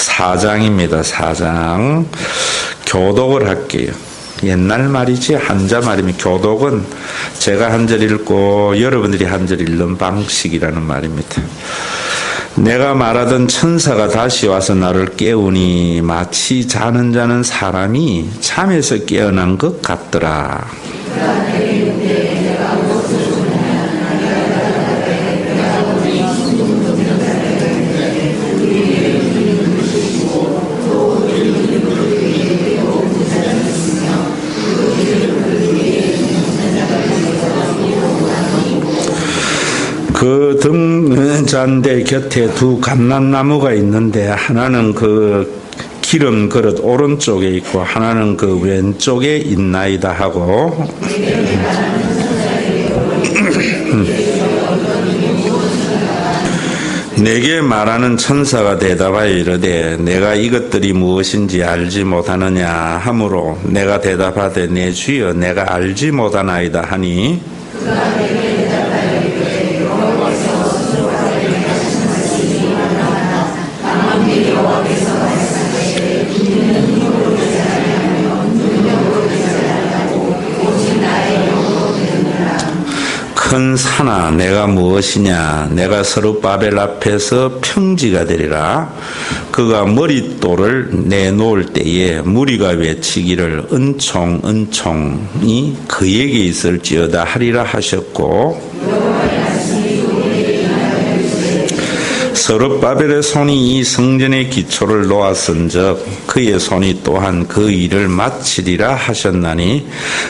4장입니다. 4장. 교독을 할게요. 옛날 말이지 한자 말이면 교독은 제가 한 절 읽고 여러분들이 한 절 읽는 방식이라는 말입니다. 내가 말하던 천사가 다시 와서 나를 깨우니 마치 자는 사람이 잠에서 깨어난 것 같더라. 그 등잔대 곁에 두 감람나무가 있는데 하나는 그 기름 그릇 오른쪽에 있고 하나는 그 왼쪽에 있나이다 하고 내게 말하는 천사가 대답하여 이르되 내가 이것들이 무엇인지 알지 못하느냐 하므로 내가 대답하되 내 주여 내가 알지 못하나이다 하니 큰 산아 내가 무엇이냐 내가 스룹바벨 앞에서 평지가 되리라. 그가 머릿돌을 내놓을 때에 무리가 외치기를 은총 은총이 그에게 있을지어다 하리라 하셨고 스룹바벨의 손이 이 성전의 기초를 놓았은즉 그의 손이 또한 그 일을 마치리라 하셨나니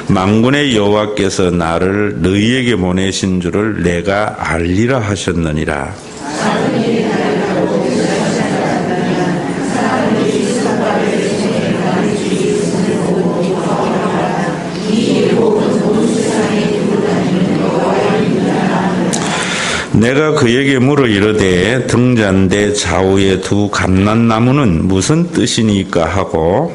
만군의 여호와께서 나를 너희에게 보내신 줄을 내가 알리라 하셨느니라. 내가 그에게 물어 이르되 등잔대 좌우의 두 감람나무는 무슨 뜻이니까 하고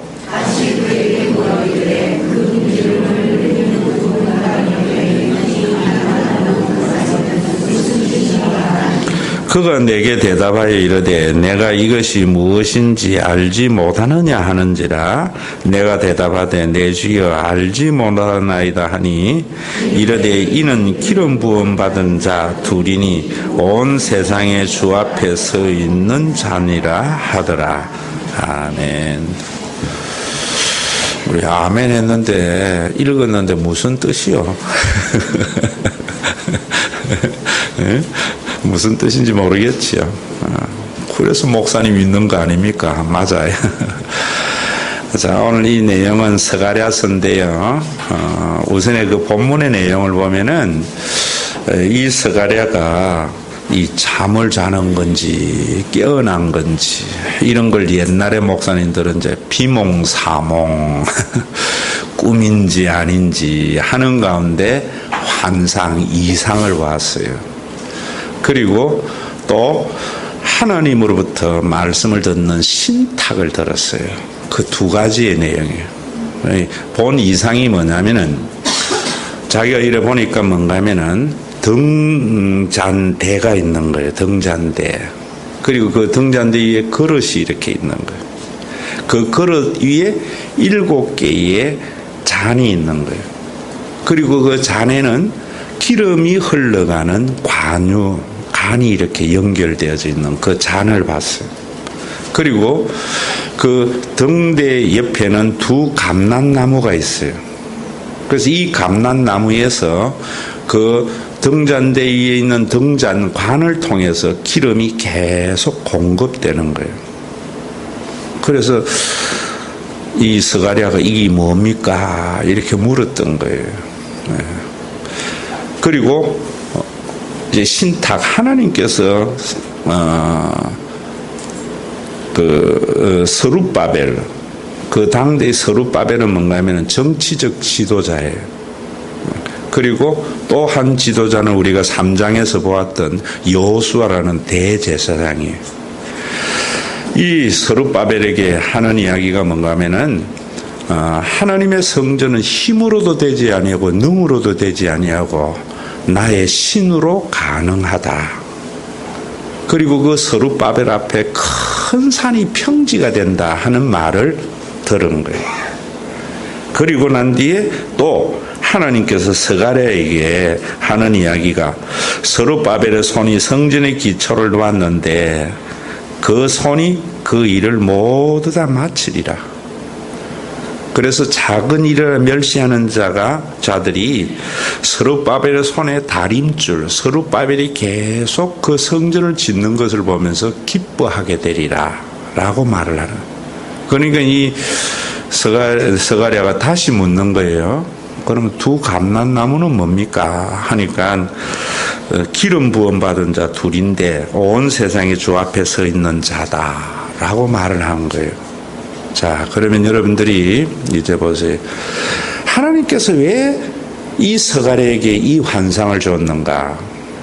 그가 내게 대답하여 이르되 내가 이것이 무엇인지 알지 못하느냐 하는지라. 내가 대답하되 내 주여 알지 못하나이다 하니 이르되 이는 기름 부음 받은 자 둘이니 온 세상의 주 앞에 서 있는 자니라 하더라. 아멘. 우리 아멘 했는데 읽었는데 무슨 뜻이요? 네? 무슨 뜻인지 모르겠지요. 그래서 목사님 있는 거 아닙니까? 맞아요. 자, 오늘 이 내용은 스가랴서인데요. 우선에 그 본문의 내용을 보면은 이 스가랴가 이 잠을 자는 건지 깨어난 건지 이런 걸 옛날에 목사님들은 이제 비몽사몽 꿈인지 아닌지 하는 가운데 환상 이상을 봤어요. 그리고 또 하나님으로부터 말씀을 듣는 신탁을 들었어요. 그 두 가지의 내용이에요. 본 이상이 뭐냐면은 자기가 이래 보니까 뭔가 하면은 등잔대가 있는 거예요. 등잔대. 그리고 그 등잔대 위에 그릇이 이렇게 있는 거예요. 그 그릇 위에 7개의 잔이 있는 거예요. 그리고 그 잔에는 기름이 흘러가는 관이 이렇게 연결되어져 있는 그 잔을 봤어요. 그리고 그 등대 옆에는 두 감람나무가 있어요. 그래서 이 감람나무에서 그 등잔대 위에 있는 등잔관을 통해서 기름이 계속 공급되는 거예요. 그래서 이 스가랴가 이게 뭡니까? 이렇게 물었던 거예요. 네. 그리고 이제 신탁 하나님께서 스룹바벨 그 당대의 스룹바벨은 뭔가 하면은 정치적 지도자예요. 그리고 또 한 지도자는 우리가 3장에서 보았던 여호수아라는 대제사장이에요. 이 스룹바벨에게 하는 이야기가 뭔가 하면은 하나님의 성전은 힘으로도 되지 아니하고 능으로도 되지 아니하고 나의 신으로 가능하다. 그리고 그 스룹바벨 앞에 큰 산이 평지가 된다 하는 말을 들은 거예요. 그리고 난 뒤에 또 하나님께서 스가랴에게 하는 이야기가 스룹바벨의 손이 성전의 기초를 놓았는데 그 손이 그 일을 모두 다 마치리라. 그래서 작은 일을 멸시하는 자들이 스룹바벨의 손에 다림줄, 스룹바벨이 계속 그 성전을 짓는 것을 보면서 기뻐하게 되리라 라고 말을 하는. 그러니까 이 스가랴가 다시 묻는 거예요. 그러면 두 감람나무는 뭡니까? 하니까 기름 부음 받은 자 둘인데 온 세상이 주 앞에 서 있는 자다라고 말을 한 거예요. 자, 그러면 여러분들이 이제 보세요. 하나님께서 왜 이 스가랴에게 이 환상을 줬는가?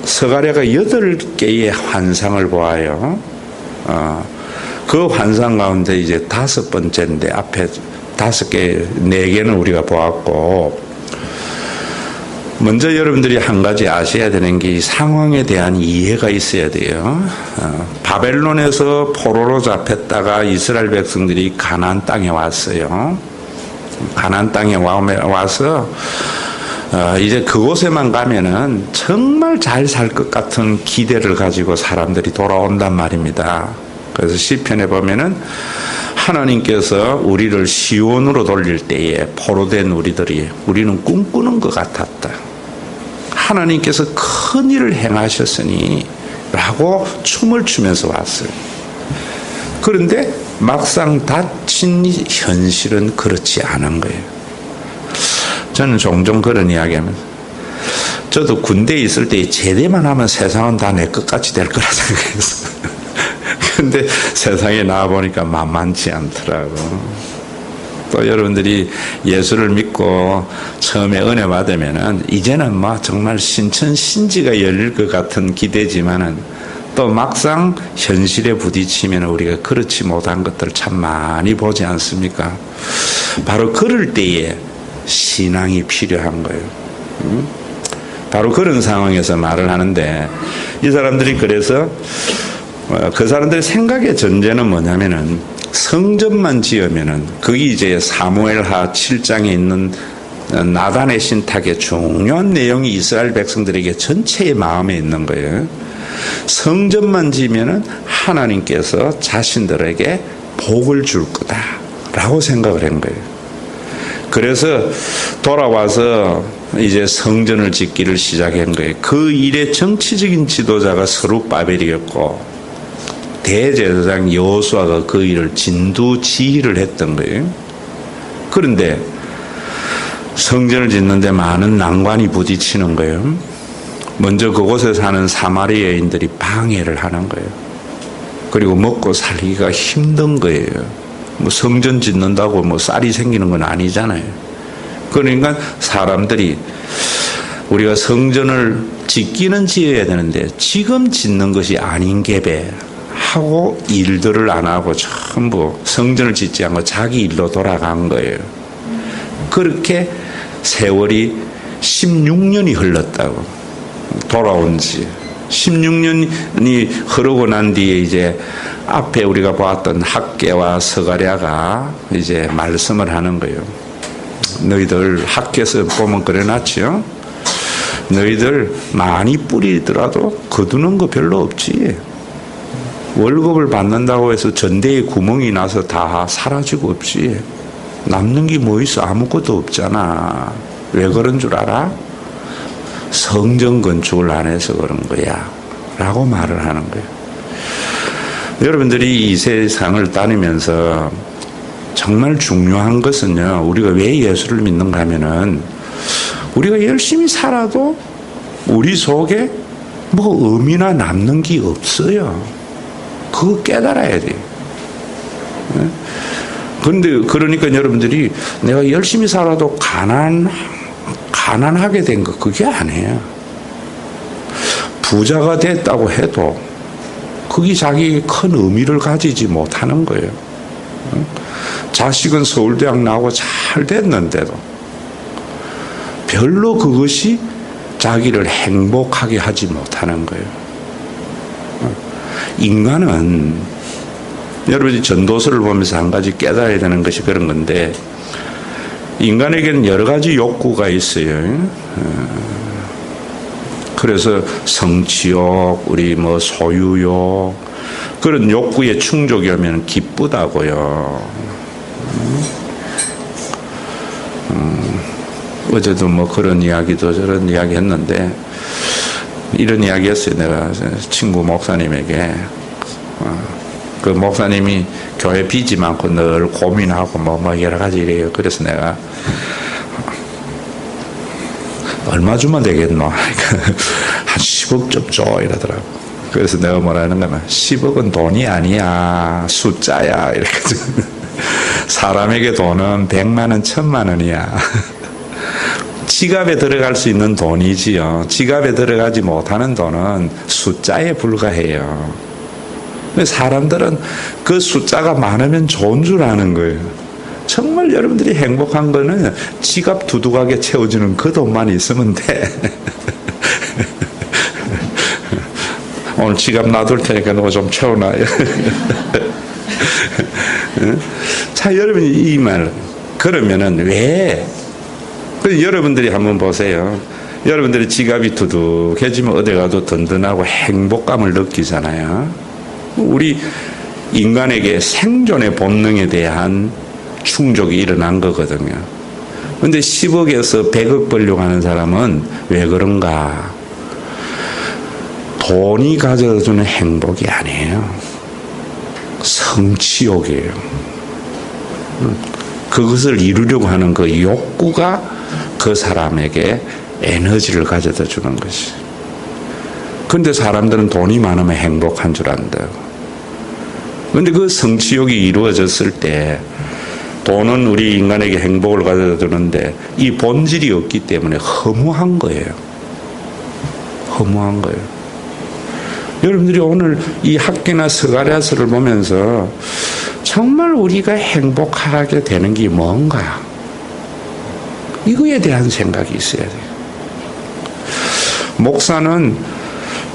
스가랴가 8개의 환상을 보아요. 그 환상 가운데 이제 5번째인데 앞에 5개, 4개는 우리가 보았고, 먼저 여러분들이 한 가지 아셔야 되는 게 이 상황에 대한 이해가 있어야 돼요. 바벨론에서 포로로 잡혔다가 이스라엘 백성들이 가나안 땅에 왔어요. 가나안 땅에 와서 이제 그곳에만 가면은 정말 잘 살 것 같은 기대를 가지고 사람들이 돌아온단 말입니다. 그래서 시편에 보면은 하나님께서 우리를 시온으로 돌릴 때에 포로된 우리는 꿈꾸는 것 같았다. 하나님께서 큰 일을 행하셨으니 라고 춤을 추면서 왔어요. 그런데 막상 닥친 현실은 그렇지 않은 거예요. 저는 종종 그런 이야기하면서 저도 군대에 있을 때 제대만 하면 세상은 다 내 것같이 될 거라 생각했어요. 근데 세상에 나와보니까 만만치 않더라고. 또 여러분들이 예수를 믿고 처음에 은혜 받으면은 이제는 뭐 정말 신천신지가 열릴 것 같은 기대지만은 또 막상 현실에 부딪히면 우리가 그렇지 못한 것들 참 많이 보지 않습니까? 바로 그럴 때에 신앙이 필요한 거예요. 바로 그런 상황에서 말을 하는데 이 사람들이 그래서 그 사람들의 생각의 전제는 뭐냐면은 성전만 지으면은 거기 이제 사무엘하 7장에 있는 나단의 신탁의 중요한 내용이 이스라엘 백성들에게 전체의 마음에 있는 거예요. 성전만 지으면은 하나님께서 자신들에게 복을 줄 거다라고 생각을 한 거예요. 그래서 돌아와서 이제 성전을 짓기를 시작한 거예요. 그 일의 정치적인 지도자가 스룹바벨이었고 대제사장 여호수아가 그 일을 진두지휘를 했던 거예요. 그런데 성전을 짓는데 많은 난관이 부딪히는 거예요. 먼저 그곳에 사는 사마리아 여인들이 방해를 하는 거예요. 그리고 먹고 살기가 힘든 거예요. 뭐 성전 짓는다고 뭐 쌀이 생기는 건 아니잖아요. 그러니까 사람들이 우리가 성전을 짓기는 지어야 되는데 지금 짓는 것이 아닌 게배 하고 일들을 안 하고 전부 성전을 짓지 않고 자기 일로 돌아간 거예요. 그렇게 세월이 16년이 흘렀다고. 돌아온 지 16년이 흐르고 난 뒤에 이제 앞에 우리가 보았던 학개와 스가랴가 이제 말씀을 하는 거예요. 너희들 학개에서 보면 그래놨죠. 너희들 많이 뿌리더라도 거두는 거 별로 없지. 월급을 받는다고 해서 전대에 구멍이 나서 다 사라지고 없지. 남는 게 뭐 있어? 아무것도 없잖아. 왜 그런 줄 알아? 성전 건축을 안 해서 그런 거야 라고 말을 하는 거예요. 여러분들이 이 세상을 다니면서 정말 중요한 것은요, 우리가 왜 예수를 믿는가 하면은 우리가 열심히 살아도 우리 속에 뭐 의미나 남는 게 없어요. 그거 깨달아야 돼요. 그런데 그러니까 여러분들이 내가 열심히 살아도 가난하게 된 거 그게 아니에요. 부자가 됐다고 해도 그게 자기 큰 의미를 가지지 못하는 거예요. 자식은 서울대학 나오고 잘 됐는데도 별로 그것이 자기를 행복하게 하지 못하는 거예요. 인간은 여러분이 전도서를 보면서 한 가지 깨달아야 되는 것이 그런 건데, 인간에게는 여러 가지 욕구가 있어요. 그래서 성취욕, 우리 뭐 소유욕, 그런 욕구의 충족이 오면 기쁘다고요. 어제도 뭐 그런 이야기도 저런 이야기 했는데, 이런 이야기 했어요. 내가 친구 목사님에게. 그 목사님이 교회 빚이 많고 늘 고민하고 뭐 여러 가지 이래요. 그래서 내가 얼마 주면 되겠노? 한 10억 좀 줘 이러더라고. 그래서 내가 뭐라는 거면 10억은 돈이 아니야, 숫자야 이렇게. 사람에게 돈은 100만 원, 1000만 원이야. 지갑에 들어갈 수 있는 돈이지요. 지갑에 들어가지 못하는 돈은 숫자에 불과해요. 사람들은 그 숫자가 많으면 좋은 줄 아는 거예요. 정말 여러분들이 행복한 거는 지갑 두둑하게 채워주는 그 돈만 있으면 돼. 오늘 지갑 놔둘 테니까 너 좀 채워놔요. 자, 여러분이 이 말, 그러면은 왜? 여러분들이 한번 보세요. 여러분들이 지갑이 두둑해지면 어디 가도 든든하고 행복감을 느끼잖아요. 우리 인간에게 생존의 본능에 대한 충족이 일어난 거거든요. 그런데 10억에서 100억 벌려고 하는 사람은 왜 그런가? 돈이 가져다주는 행복이 아니에요. 성취욕이에요. 그것을 이루려고 하는 그 욕구가 그 사람에게 에너지를 가져다 주는 것이. 그런데 사람들은 돈이 많으면 행복한 줄 안다고. 그런데 그 성취욕이 이루어졌을 때 돈은 우리 인간에게 행복을 가져다 주는데 이 본질이 없기 때문에 허무한 거예요. 허무한 거예요. 여러분들이 오늘 이 학개나 스가랴서를 보면서 정말 우리가 행복하게 되는 게 뭔가, 이거에 대한 생각이 있어야 돼요. 목사는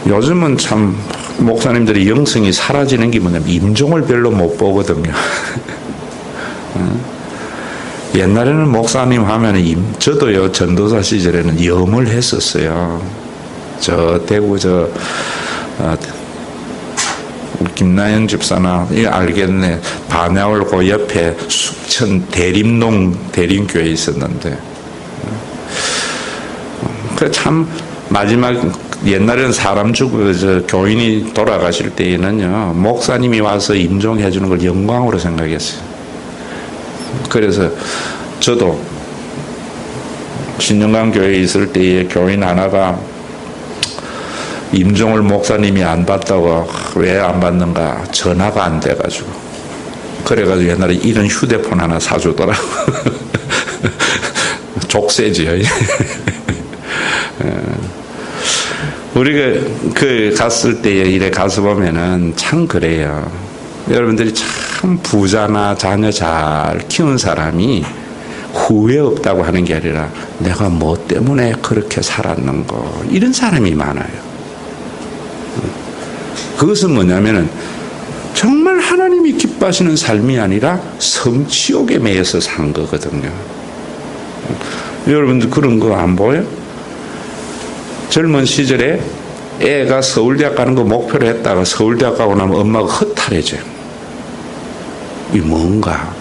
요즘은 참 목사님들의 영성이 사라지는 게 뭐냐면 임종을 별로 못 보거든요. 옛날에는 목사님 하면 저도요, 전도사 시절에는 염을 했었어요. 저 대구 김나연 집사나 이거 알겠네. 반야월 그 옆에 숙천 대림교회 있었는데, 그 참 마지막 옛날에는 사람 죽고 교인이 돌아가실 때에는요, 목사님이 와서 임종해 주는 걸 영광으로 생각했어요. 그래서 저도 신영강 교회에 있을 때에 교인 하나가 임종을 목사님이 안 받다고, 왜 안 받는가? 전화가 안 돼가지고. 그래가지고 옛날에 이런 휴대폰 하나 사주더라고. 족쇄지요. 우리가 그 갔을 때에 이래 가서 보면은 참 그래요. 여러분들이 참 부자나 자녀 잘 키운 사람이 후회 없다고 하는 게 아니라 내가 뭐 때문에 그렇게 살았는가, 이런 사람이 많아요. 그것은 뭐냐면은 정말 하나님이 기뻐하시는 삶이 아니라 성취욕에 매여서 산 거거든요. 여러분들 그런 거 안 보여요? 젊은 시절에 애가 서울대학 가는 거 목표로 했다가 서울대학 가고 나면 엄마가 허탈해져요. 이 뭔가?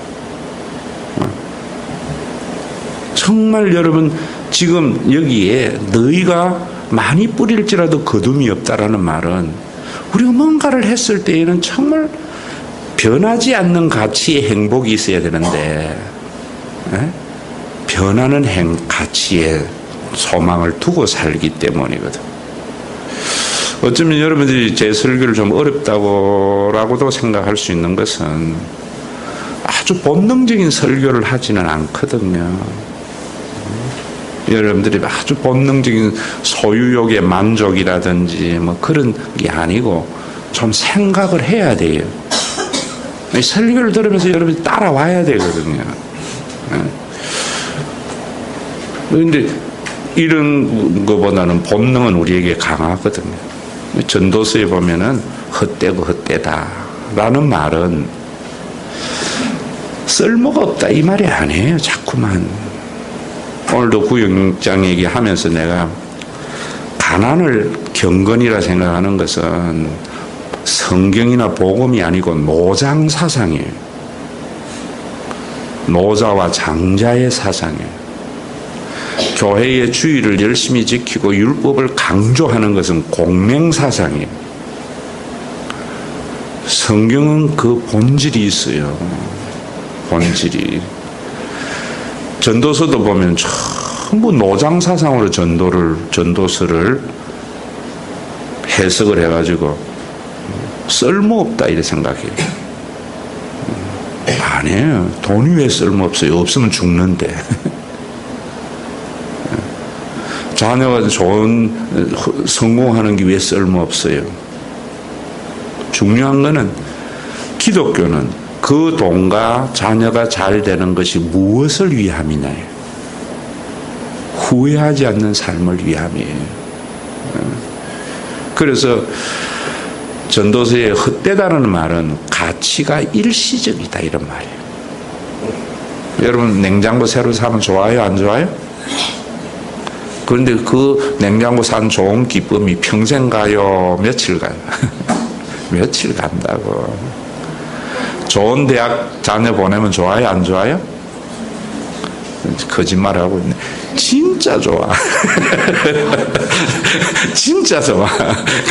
정말 여러분, 지금 여기에 너희가 많이 뿌릴지라도 거둠이 없다라는 말은 우리가 뭔가를 했을 때에는 정말 변하지 않는 가치의 행복이 있어야 되는데, 변하는 가치에 소망을 두고 살기 때문이거든. 어쩌면 여러분들이 제 설교를 좀 어렵다고라고도 생각할 수 있는 것은 아주 본능적인 설교를 하지는 않거든요. 여러분들이 아주 본능적인 소유욕의 만족이라든지 뭐 그런 게 아니고 좀 생각을 해야 돼요. 설교를 들으면서 여러분이 따라와야 되거든요. 그런데 이런 것보다는 본능은 우리에게 강하거든요. 전도서에 보면은 헛되고 헛되다라는 말은 쓸모가 없다 이 말이 아니에요. 자꾸만. 오늘도 구역장 얘기하면서 내가 가난을 경건이라 생각하는 것은 성경이나 복음이 아니고 노장 사상이에요. 노자와 장자의 사상이에요. 교회의 주의를 열심히 지키고 율법을 강조하는 것은 공명사상이에요. 성경은 그 본질이 있어요. 본질이. 전도서도 보면 전부 노장사상으로 전도서를 해석을 해가지고 쓸모없다 이렇게 생각해요. 아니에요. 돈이 왜 쓸모없어요? 없으면 죽는데. 자녀가 성공하는 게 왜 쓸모없어요? 중요한 거는 기독교는 그 돈과 자녀가 잘 되는 것이 무엇을 위함이냐요? 후회하지 않는 삶을 위함이에요. 그래서 전도서에 헛되다는 말은 가치가 일시적이다 이런 말이에요. 여러분 냉장고 새로 사면 좋아요? 안 좋아요? 그런데 그 냉장고 산 좋은 기쁨이 평생 가요? 며칠 가요? 며칠 간다고. 좋은 대학 자녀 보내면 좋아요? 안 좋아요? 거짓말하고 있네. 진짜 좋아. 진짜 좋아.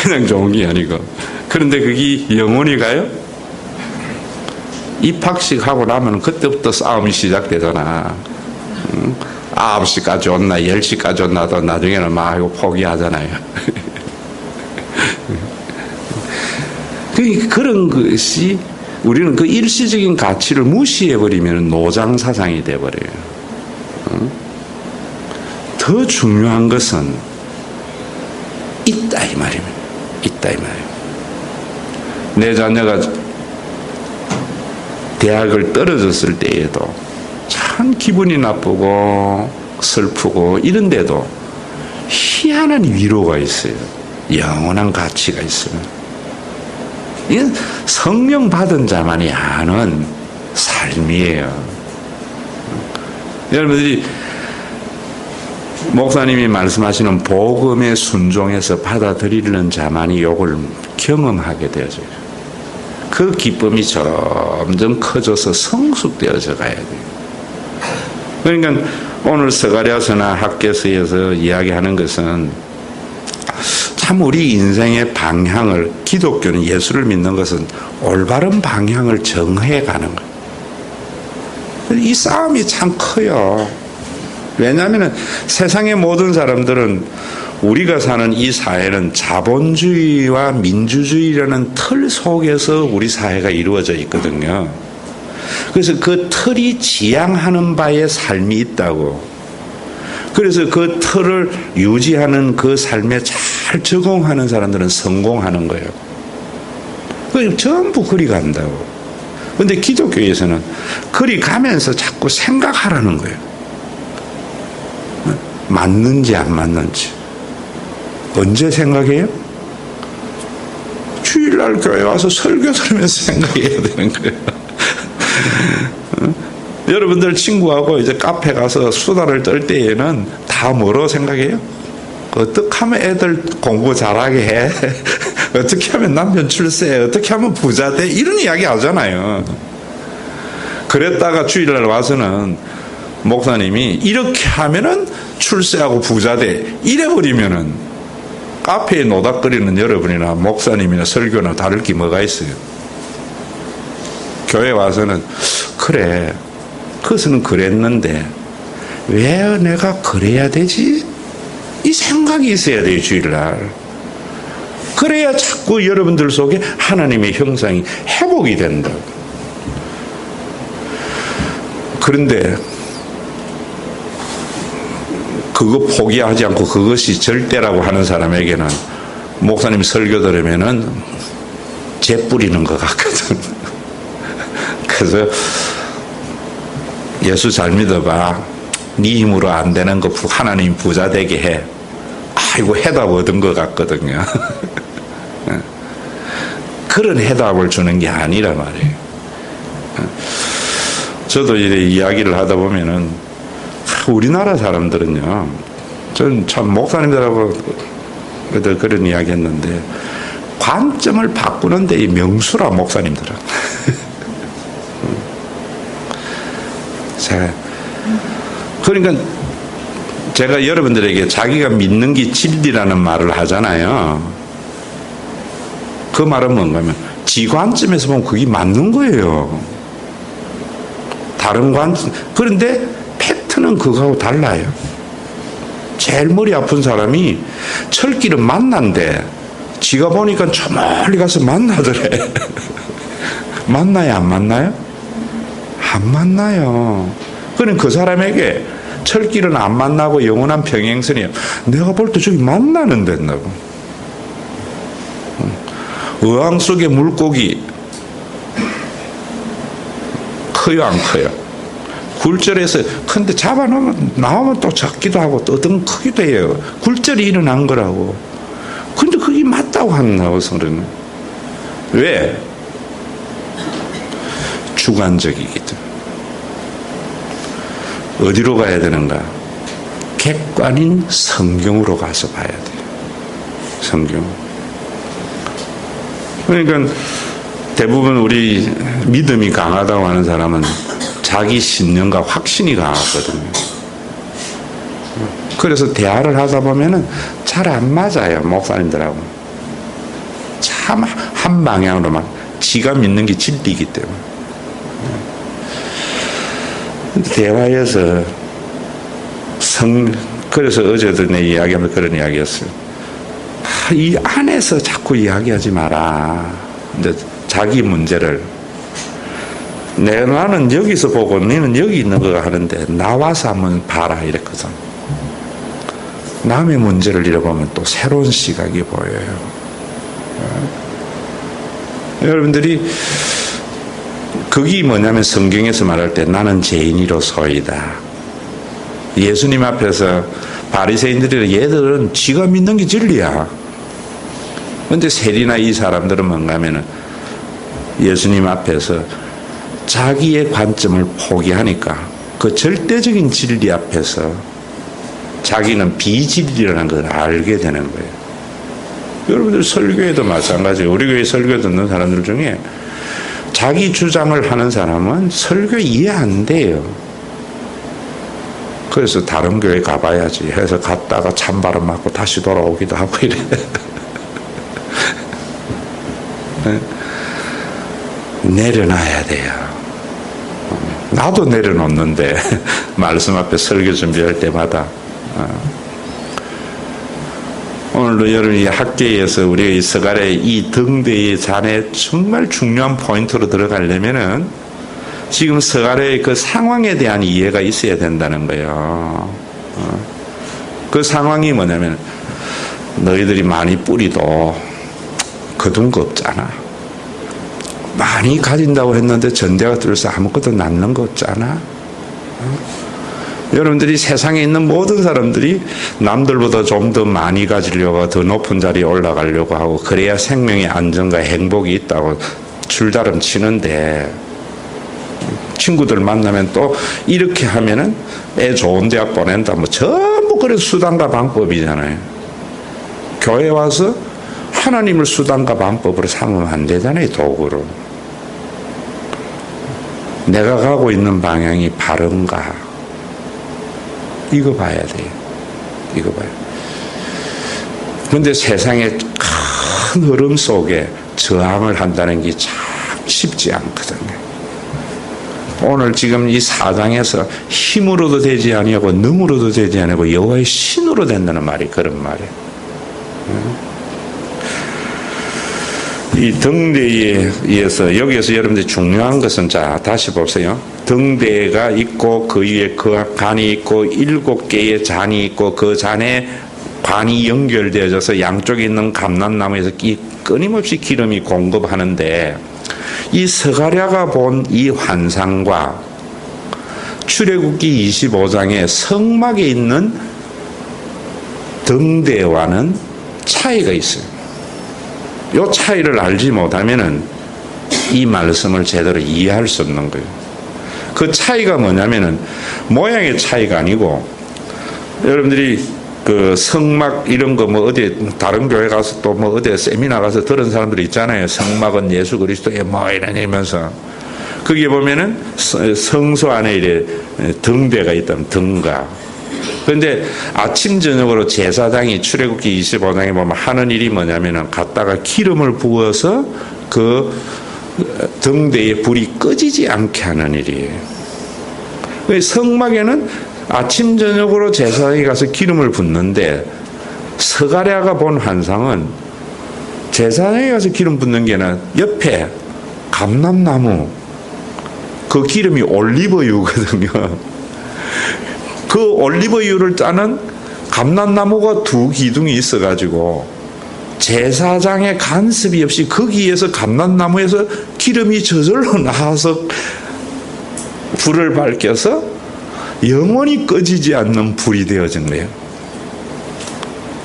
그냥 좋은 게 아니고. 그런데 그게 영원히 가요? 입학식 하고 나면 그때부터 싸움이 시작되잖아. 9시까지 온나 10시까지 온나도 나중에는 막 이거 포기하잖아요. 그런 것이 우리는 그 일시적인 가치를 무시해버리면 노장사상이 돼버려요. 더 중요한 것은 있다 이 말입니다. 있다 이 말이에요. 내 자녀가 대학을 떨어졌을 때에도 참 기분이 나쁘고 슬프고 이런데도 희한한 위로가 있어요. 영원한 가치가 있어요. 이건 성령 받은 자만이 아는 삶이에요. 여러분들이 목사님이 말씀하시는 복음에 순종해서 받아들이는 자만이 이걸 경험하게 되어져요. 그 기쁨이 점점 커져서 성숙되어져 가야 돼요. 그러니까 오늘 스가랴서나 학개서에서 이야기하는 것은 참 우리 인생의 방향을, 기독교는 예수를 믿는 것은 올바른 방향을 정해 가는 거예요. 이 싸움이 참 커요. 왜냐하면 세상의 모든 사람들은 우리가 사는 이 사회는 자본주의와 민주주의라는 틀 속에서 우리 사회가 이루어져 있거든요. 그래서 그 틀이 지향하는 바의 삶이 있다고. 그래서 그 틀을 유지하는 그 삶에 잘 적응하는 사람들은 성공하는 거예요. 전부 그리 간다고. 그런데 기독교에서는 그리 가면서 자꾸 생각하라는 거예요. 맞는지 안 맞는지. 언제 생각해요? 주일날 교회 와서 설교 들으면서 생각해야 되는 거예요. 여러분들 친구하고 이제 카페 가서 수다를 떨 때에는 다 뭐로 생각해요? 어떻게 하면 애들 공부 잘하게 해? 어떻게 하면 남편 출세해? 어떻게 하면 부자 돼? 이런 이야기 하잖아요. 그랬다가 주일날 와서는 목사님이 이렇게 하면은 출세하고 부자 돼. 이래버리면은 카페에 노닥거리는 여러분이나 목사님이나 설교나 다를 게 뭐가 있어요? 교회 와서는 그래, 그것은 그랬는데 왜 내가 그래야 되지? 이 생각이 있어야 돼요, 주일날. 그래야 자꾸 여러분들 속에 하나님의 형상이 회복이 된다. 그런데 그거 포기하지 않고 그것이 절대라고 하는 사람에게는 목사님 설교 들으면은 재 뿌리는 것 같거든. 그래서 예수 잘 믿어봐. 네 힘으로 안 되는 거 하나님 부자 되게 해. 아이고 해답 얻은 것 같거든요. 그런 해답을 주는 게 아니라 말이에요. 저도 이래 이야기를 하다 보면은 우리나라 사람들은요, 전 참 목사님들하고 그런 이야기 했는데 관점을 바꾸는데 이 명수라 목사님들은. 자, 그러니까 제가 여러분들에게 자기가 믿는 게 진리라는 말을 하잖아요. 그 말은 뭔가 하면 지 관점에서 보면 그게 맞는 거예요. 다른 관점. 그런데 팩트는 그거하고 달라요. 제일 머리 아픈 사람이 철길을 만난대. 지가 보니까 저 멀리 가서 만나더래. 만나요, 안 만나요? 안 만나요. 그럼 그 사람에게 철길은 안 만나고 영원한 평행선이에요. 내가 볼 때 저기 만나는 데다고. 어항 속의 물고기 커요, 안 커요? 굴절해서 근데 잡아놓으면 나오면 또 작기도 하고 또 어떤 크기도 해요. 굴절이 일어난 거라고. 근데 그게 맞다고 한다고 그러는. 왜? 주관적이기 때문에. 어디로 가야 되는가? 객관인 성경으로 가서 봐야 돼요. 성경. 그러니까 대부분 우리 믿음이 강하다고 하는 사람은 자기 신념과 확신이 강하거든요. 그래서 대화를 하다 보면은 잘 안 맞아요, 목사님들하고. 참 한 방향으로만 지가 믿는 게 진리이기 때문에. 대화에서 그래서 어제도 내 이야기하면 그런 이야기였어요. 이 안에서 자꾸 이야기하지 마라. 근데 자기 문제를 나는 여기서 보고 너는 여기 있는 거 하는데 나와서 한번 봐라 이랬거든. 남의 문제를 잃어보면 또 새로운 시각이 보여요. 여러분들이 그게 뭐냐면 성경에서 말할 때 나는 죄인이로소이다. 예수님 앞에서 바리새인들이 얘들은 지가 믿는 게 진리야. 그런데 세리나 이 사람들은 뭔가 하면은 예수님 앞에서 자기의 관점을 포기하니까 그 절대적인 진리 앞에서 자기는 비진리라는 걸 알게 되는 거예요. 여러분들 설교에도 마찬가지예요. 우리 교회 설교 듣는 사람들 중에 자기 주장을 하는 사람은 설교 이해 안 돼요. 그래서 다른 교회 가봐야지 해서 갔다가 찬바람 맞고 다시 돌아오기도 하고 이래. 내려놔야 돼요. 나도 내려놓는데 말씀 앞에 설교 준비할 때마다 오늘도 여러분이 학계에서 우리 서갈의 이 등대의 잔에 정말 중요한 포인트로 들어가려면은 지금 서갈의 그 상황에 대한 이해가 있어야 된다는 거예요. 그 상황이 뭐냐면 너희들이 많이 뿌리도 거둔 거 없잖아. 많이 가진다고 했는데 전대가 들어서 아무것도 낳는 거 없잖아. 여러분들이 세상에 있는 모든 사람들이 남들보다 좀 더 많이 가지려고 더 높은 자리에 올라가려고 하고 그래야 생명의 안정과 행복이 있다고 줄다름 치는데 친구들 만나면 또 이렇게 하면은 애 좋은 대학 보낸다 뭐 전부 그런 수단과 방법이잖아요. 교회 와서 하나님을 수단과 방법으로 삼으면 안 되잖아요. 도구로. 내가 가고 있는 방향이 바른가 이거 봐야 돼요. 이거 봐요. 그런데 세상의 큰 흐름 속에 저항을 한다는 게 참 쉽지 않거든요. 오늘 지금 이 4장에서 힘으로도 되지 아니하고 능으로도 되지 아니하고 여호와의 신으로 된다는 말이 그런 말이에요. 이 등대에 의해서 여기에서 여러분들이 중요한 것은 자 다시 보세요. 등대가 있고 그 위에 그 관이 있고 7개의 잔이 있고 그 잔에 관이 연결되어져서 양쪽에 있는 감람나무에서 끊임없이 기름이 공급하는데 이 스가랴가 본 이 환상과 출애굽기 25장의 성막에 있는 등대와는 차이가 있어요. 요 차이를 알지 못하면은 이 말씀을 제대로 이해할 수 없는 거예요. 그 차이가 뭐냐면은 모양의 차이가 아니고, 여러분들이 그 성막 이런 거 뭐 어디 다른 교회 가서 또 뭐 어디 세미나 가서 들은 사람들이 있잖아요. 성막은 예수 그리스도의 뭐 이러면서 거기에 보면은 성소 안에 이래 등대가 있다면 등가. 그런데 아침 저녁으로 제사장이 출애굽기 25장에 보면 하는 일이 뭐냐면은 갖다가 기름을 부어서 그 등대에 불이 꺼지지 않게 하는 일이에요. 성막에는 아침 저녁으로 제사장이 가서 기름을 붓는데, 스가랴가 본 환상은 제사장이 가서 기름 붓는 게 아니라 옆에 감람나무, 그 기름이 올리브유거든요. 그 올리브유를 짜는 감람나무가 두 기둥이 있어가지고 제사장의 간섭이 없이 거기에서 감람나무에서 기름이 저절로 나와서 불을 밝혀서 영원히 꺼지지 않는 불이 되어진 거예요.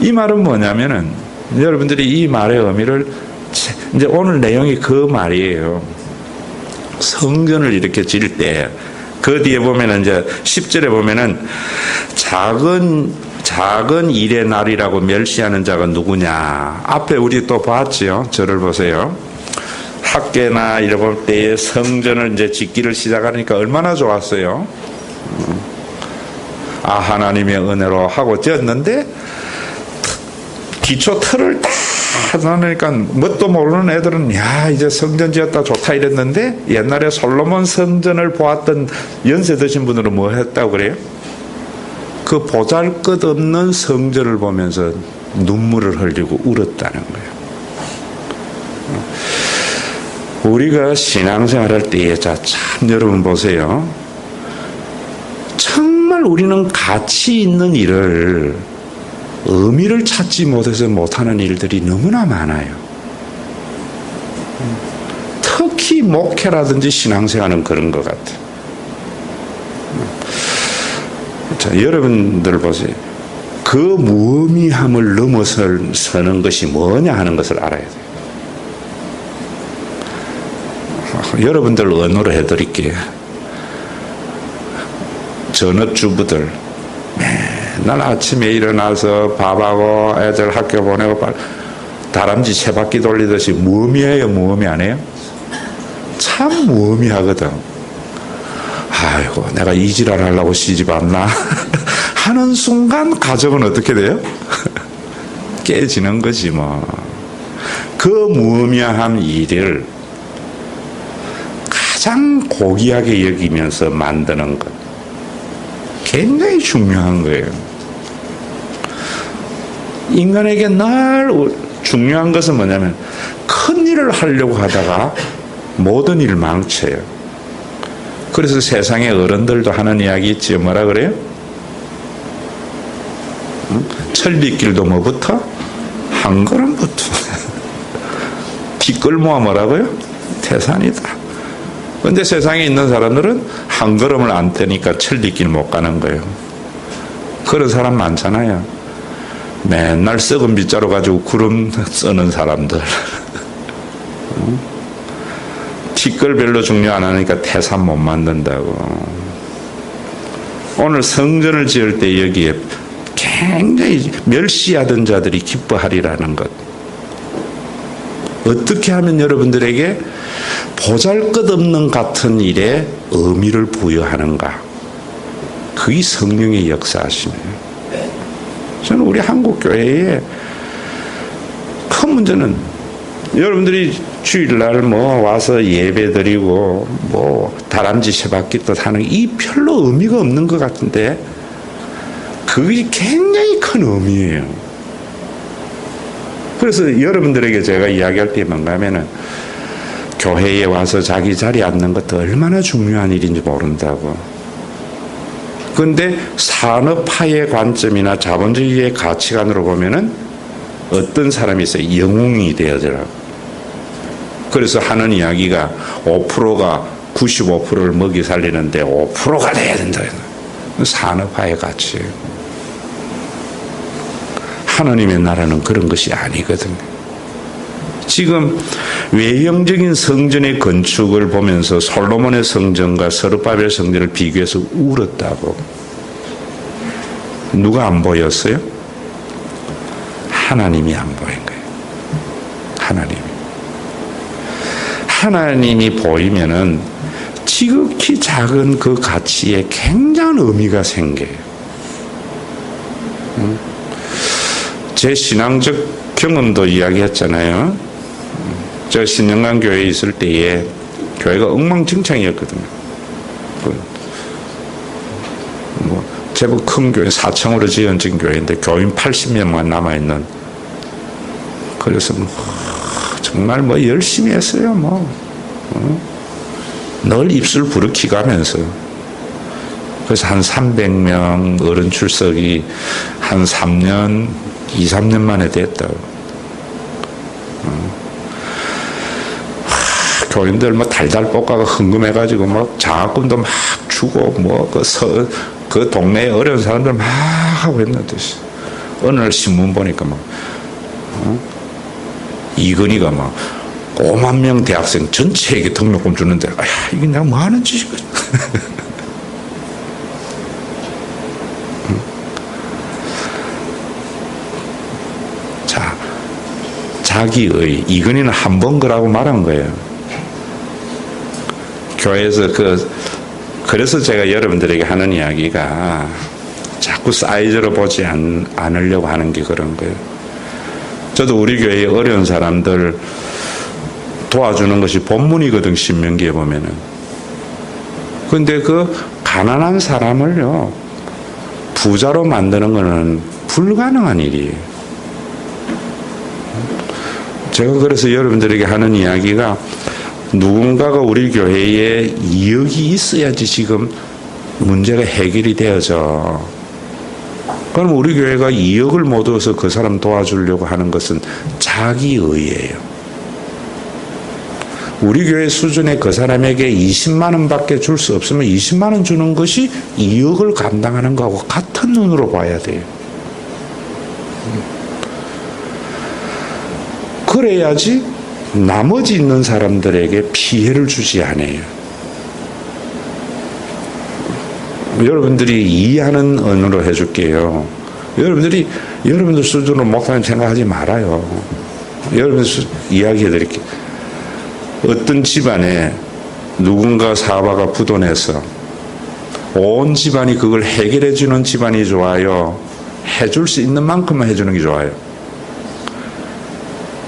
이 말은 뭐냐면은, 여러분들이 이 말의 의미를, 이제 오늘 내용이 그 말이에요. 성전을 이렇게 지을 때, 그 뒤에 보면은 이제 10절에 보면은 작은 일의 날이라고 멸시하는 자가 누구냐. 앞에 우리 또 봤지요. 저를 보세요. 학계나 이런 때에 성전을 이제 짓기를 시작하니까 얼마나 좋았어요. 하나님의 은혜로 하고 지었는데 기초 틀을 딱 하니까 뭣도 모르는 애들은 야 이제 성전 지었다 좋다 이랬는데, 옛날에 솔로몬 성전을 보았던 연세 드신 분들은 뭐 했다고 그래요? 그 보잘것없는 성전을 보면서 눈물을 흘리고 울었다는 거예요. 우리가 신앙생활할 때에 참 여러분 보세요. 정말 우리는 가치 있는 일을, 의미를 찾지 못해서 못하는 일들이 너무나 많아요. 특히 목회라든지 신앙생활은 그런 것 같아요. 자, 여러분들 보세요. 그 무의미함을 넘어서는 것이 뭐냐 하는 것을 알아야 돼요. 여러분들 언어로 해드릴게요. 전업주부들 맨날 아침에 일어나서 밥하고 애들 학교 보내고 다람쥐 세 바퀴 돌리듯이 무의미해요? 무의미 안 해요? 참 무의미하거든. 아이고 내가 이 지랄 하려고 시집 왔나 하는 순간 가정은 어떻게 돼요? 깨지는 거지 뭐. 그 무의미한 일을 가장 고귀하게 여기면서 만드는 것, 굉장히 중요한 거예요. 인간에게 늘 중요한 것은 뭐냐면, 큰 일을 하려고 하다가 모든 일을 망쳐요. 그래서 세상의 어른들도 하는 이야기 있지. 뭐라 그래요? 천리길도 뭐부터? 한 걸음부터. 뒷걸모가 뭐라고요? 태산이다. 그런데 세상에 있는 사람들은 한 걸음을 안 떼니까 천리길 못 가는 거예요. 그런 사람 많잖아요. 맨날 썩은 빗자루 가지고 구름 써는 사람들. 뒷걸 별로 중요 안 하니까 태산 못 만든다고. 오늘 성전을 지을 때 여기에 굉장히 멸시하던 자들이 기뻐하리라는 것. 어떻게 하면 여러분들에게 보잘것없는 같은 일에 의미를 부여하는가? 그게 성령의 역사하심이에요. 저는 우리 한국교회에 큰 문제는, 여러분들이 주일날 뭐 와서 예배 드리고 뭐 다람쥐 세 바퀴 또 하는 이 별로 의미가 없는 것 같은데, 그게 굉장히 큰 의미예요. 그래서 여러분들에게 제가 이야기할 때 뭔가 하면은, 교회에 와서 자기 자리에 앉는 것도 얼마나 중요한 일인지 모른다고. 그런데 산업화의 관점이나 자본주의의 가치관으로 보면은 어떤 사람이 있어요? 영웅이 되어져라. 그래서 하는 이야기가 5%가 95%를 먹이 살리는데 5%가 돼야 된다. 산업화의 가치예요. 하나님의 나라는 그런 것이 아니거든요. 지금 외형적인 성전의 건축을 보면서 솔로몬의 성전과 스룹바벨 성전을 비교해서 울었다고. 누가 안 보였어요? 하나님이 안 보인 거예요. 하나님이 보이면은 지극히 작은 그 가치에 굉장한 의미가 생겨요. 제 신앙적 경험도 이야기했잖아요. 저 신영강 교회에 있을 때에 교회가 엉망진창이었거든요. 제법 큰 교회, 4층으로 지어진 교회인데 교인 80명만 남아있는. 그래서 정말 열심히 했어요. 늘 입술 부르키고 하면서. 그래서 한 300명 어른 출석이 한 3년, 2, 3년 만에 됐다고. 교인들 달달 볶아가 흥금해가지고 장학금도 막 주고 그 동네에 어려운 사람들 막 하고 했는데 어느 날 신문 보니까 이건희가 5만 명 대학생 전체에게 등록금 주는데 이게 내가 뭐 하는 짓이야. 자, 자기의 이건희는 한 번 거라고 말한 거예요. 교회에서 그래서 제가 여러분들에게 하는 이야기가 자꾸 사이즈로 보지 않으려고 하는 게 그런 거예요. 저도 우리 교회에 어려운 사람들 도와주는 것이 본문이거든, 신명기에 보면은. 근데 그 가난한 사람을요, 부자로 만드는 것은 불가능한 일이에요. 제가 그래서 여러분들에게 하는 이야기가 누군가가 우리 교회에 이익이 있어야지 지금 문제가 해결이 되어져. 그럼 우리 교회가 2억을 못 얻어서 그 사람 도와주려고 하는 것은 자기의예요. 우리 교회 수준의 그 사람에게 20만 원밖에 줄 수 없으면 20만 원 주는 것이 2억을 감당하는 거하고 같은 눈으로 봐야 돼요. 그래야지 나머지 있는 사람들에게 피해를 주지 않아요. 여러분들이 이해하는 언어로 해줄게요. 여러분들 수준으로 목사님 생각하지 말아요. 여러분들 이야기해드릴게요. 어떤 집안에 누군가 사바가 부도내서 온 집안이 그걸 해결해주는 집안이 좋아요? 해줄 수 있는 만큼만 해주는 게 좋아요?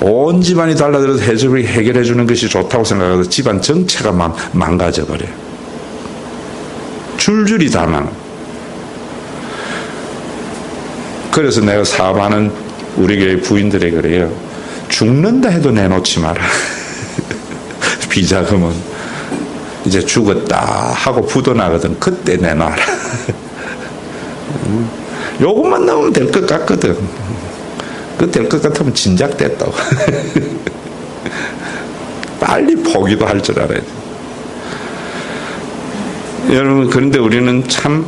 온 집안이 달라들어서 해결해주는 것이 좋다고 생각해서 집안 전체가 망가져버려요. 줄줄이 다 망. 그래서 내가 사업하는 우리 교회 부인들에게 그래요. 죽는다 해도 내놓지 마라. 비자금은 이제 죽었다 하고 부도나거든. 그때 내놔라. 요것만 나오면 될 것 같거든. 그 될 것 같으면 진작 됐다고. 빨리 포기도 할 줄 알아야 돼. 여러분, 그런데 우리는 참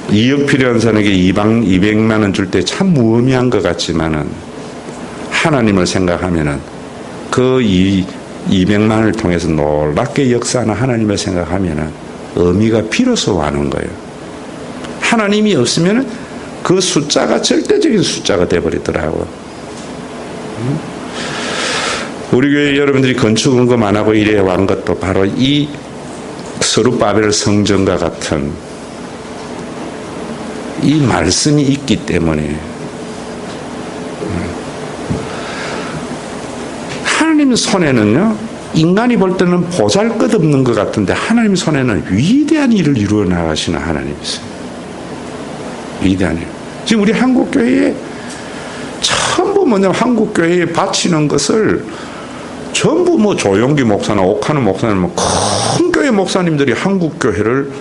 2억 필요한 사람에게 200만 원 줄 때 참 무의미한 것 같지만은 하나님을 생각하면은 그 200만 원을 통해서 놀랍게 역사하는 하나님을 생각하면은 의미가 비로소 하는 거예요. 하나님이 없으면은 그 숫자가 절대적인 숫자가 돼버리더라고요. 우리 교회 여러분들이 건축 은금 안 하고 이래 완 것도 바로 이 스룹바벨 성전과 같은 이 말씀이 있기 때문에. 하나님 손에는요, 인간이 볼 때는 보잘것없는 것 같은데 하나님 손에는 위대한 일을 이루어 나가시는 하나님이세요. 위대한 일. 지금 우리 한국교회에 전부 한국교회에 바치는 것을 전부 조용기 목사나 옥하는 목사님, 큰 교회 목사님들이 한국교회를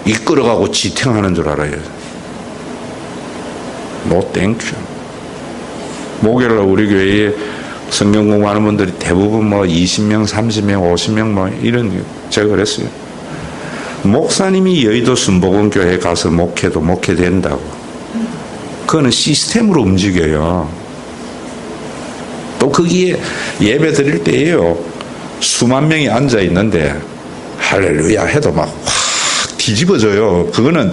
이끌어가고 지탱하는 줄 알아요. No thank you. 목요일날 우리 교회에 성경 공부하는 분들이 대부분 20명, 30명, 50명 이런, 제가 그랬어요. 목사님이 여의도 순복음교회에 가서 목회도 목회된다고. 그거는 시스템으로 움직여요. 또 거기에 예배 드릴 때에요. 수만 명이 앉아 있는데 할렐루야 해도 막 확 뒤집어져요. 그거는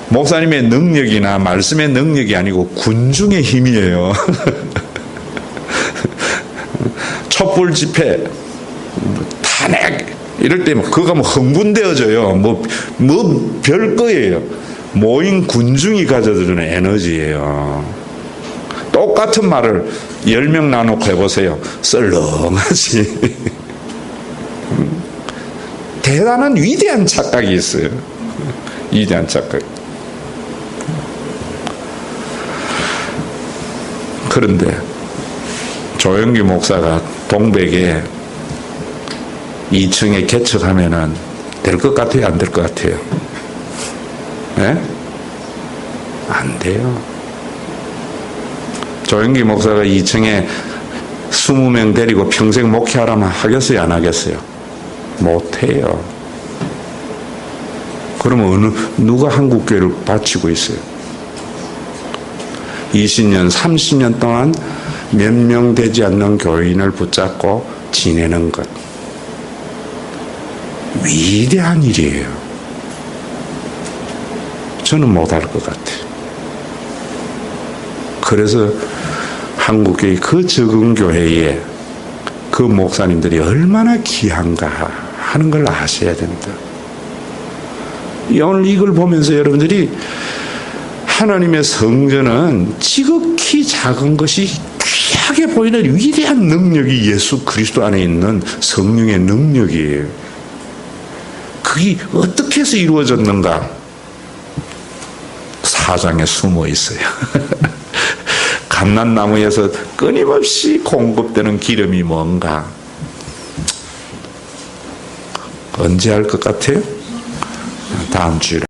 목사님의 능력이나 말씀의 능력이 아니고 군중의 힘이에요. 촛불 집회, 탄핵 이럴 때 그거 뭐 흥분되어져요. 뭐 별 거예요. 모인 군중이 가져드는 에너지예요. 똑같은 말을 10명 나누고 해보세요. 썰렁하지. 대단한 위대한 착각이 있어요. 위대한 착각. 그런데 조영기 목사가 동백에 2층에 개척하면은 될 것 같아요? 안 될 것 같아요? 예? 안 돼요. 조영기 목사가 2층에 20명 데리고 평생 목회하라면 하겠어요? 안 하겠어요? 못해요. 그러면 누가 한국교회를 바치고 있어요? 20년, 30년 동안 몇 명 되지 않는 교인을 붙잡고 지내는 것. 위대한 일이에요. 저는 못할 것 같아요. 그래서 한국교회 그 적은 교회에 그 목사님들이 얼마나 귀한가 하는 걸 아셔야 됩니다. 오늘 이걸 보면서 여러분들이 하나님의 성전은 지극히 작은 것이 귀하게 보이는 위대한 능력이 예수 그리스도 안에 있는 성령의 능력이에요. 그게 어떻게 해서 이루어졌는가? 사장에 숨어 있어요. 감람나무에서 끊임없이 공급되는 기름이 뭔가? 언제 할 것 같아요? 다음 주에.